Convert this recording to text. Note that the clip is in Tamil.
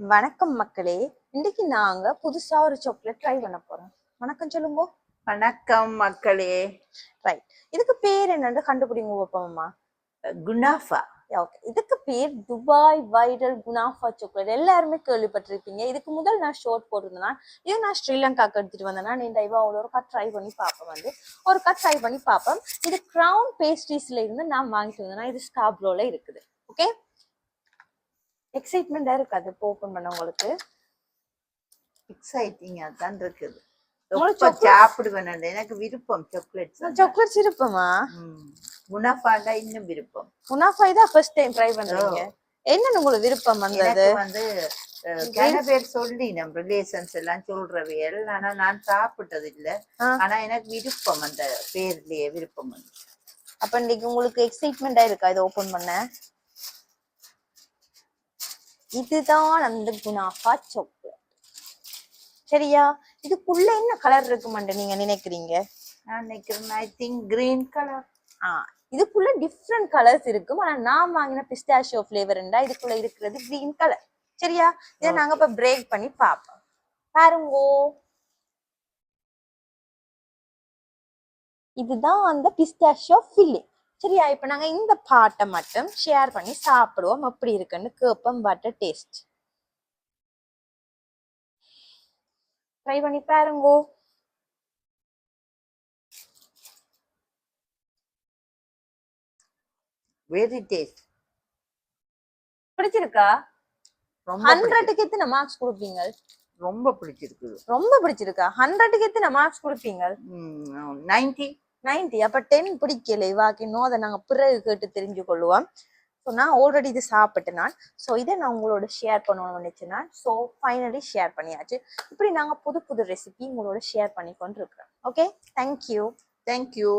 வணக்கம் மக்களே. இன்னைக்கு நாங்க புதுசா ஒரு சாக்லேட் ட்ரை பண்ண போறோம். வணக்கம் சொல்லுங்க. வணக்கம் மக்களே. ரைட், இதுக்கு பேர் என்னன்னு கண்டுபிடிங்க பாப்போம்மா. குனாஃபா. ஓகே, இதுக்கு பேர் துபாய் வைரல் குனாஃபா சாக்லேட். எல்லாருமே கேள்விப்பட்டிருப்பீங்க. இதுக்கு முதல் நான் ஷோட் போட்டிருந்தேன்னா இது நான் ஸ்ரீலங்காக்கு எடுத்துட்டு வந்தேன்னா நீ இவா ஒரு கட் ட்ரை பண்ணி பார்ப்பேன். ஒரு கட் ட்ரை பண்ணி பார்ப்பேன். இது கிரவுன் பேஸ்ட்ரீஸ்ல இருந்து நான் வாங்கிட்டு வந்தேன்னா இது ஸ்காப்ரோல இருக்குது. ஓகே, எக்ஸைட்மெண்டா இருக்கு அது ஓபன் பண்ண. உங்களுக்கு எக்ஸைட்டிங்கா தான் இருக்குது. சாப்பிடுவேன், எனக்கு விருப்பம் சாக்லேட்ஸ். சாக்லேட்ஸ் விருப்பமா? குனாஃபாண்டா இன்னும் விருப்பம். குனாஃபா தான் ஃபர்ஸ்ட் டைம் ட்ரை பண்றீங்க. என்னன்னு உங்களுக்கு விருப்பம் வந்தது? வந்து கன பேர் சொல்லி நம்ம ரிலேஷன்ஸ் எல்லாம் சொல்றவையல், ஆனா நான் சாப்பிட்டது இல்ல. ஆனா எனக்கு விருப்பம், அந்த பேர்லயே விருப்பம் வந்து. அப்ப இன்னைக்கு உங்களுக்கு எக்ஸைட்மெண்டா இருக்கா இதை ஓபன் பண்ண? இதுதான் அந்த குனாஃபா சாக்லேட். சரியா? இதுக்குள்ள என்ன கலர் இருக்குமான்னு நீங்க நினைக்கிறீங்க? நான் நினைக்கிறேன் ஐ திங்க் கிரீன் கலர். இதுக்குள்ள டிஃப்ரெண்ட் கலர்ஸ் இருக்கும். ஆனா நான் வாங்கின பிஸ்டாஷியோ ஃபிளேவர்ண்டா இதுக்குள்ள இருக்கிறது கிரீன் கலர். சரியா? இதை நாங்க இப்ப பிரேக் பண்ணி பார்ப்போம். பாருங்கோ, இதுதான் அந்த பிஸ்டாஷியோ ஃபில்லிங். சரியா? இப்ப நாங்க இந்த பாட்டை மட்டும் ஷேர் பண்ணி சாப்பிடுவோம். எப்படி இருக்குன்னு கேப்பம். பட்டர் டேஸ்ட் ட்ரை பண்ணி பாருங்கோ. Very taste. பிடிச்சிருக்கா? 100க்கு எத்தனை மார்க்ஸ் கொடுப்பீங்க? ரொம்ப பிடிச்சிருக்கு. ரொம்ப பிடிச்சிருக்கா? 100க்கு எத்தனை மார்க்ஸ் கொடுப்பீங்க? 90. 90. அப்ப 10 பிடிக்கல இவாக்கு. அதை நாங்க பிறகு கேட்டு தெரிஞ்சு கொள்ளுவோம். ஸோ நான் ஆல்ரெடி இது சாப்பிட்டு நான். ஸோ இதை நான் உங்களோட ஷேர் பண்ணணும்னு நினைச்சேன்னா ஸோ ஃபைனலி ஷேர் பண்ணியாச்சு. இப்படி நாங்க புது புது ரெசிபி உங்களோட ஷேர் பண்ணி கொண்டு இருக்கிறோம். Okay, thank you.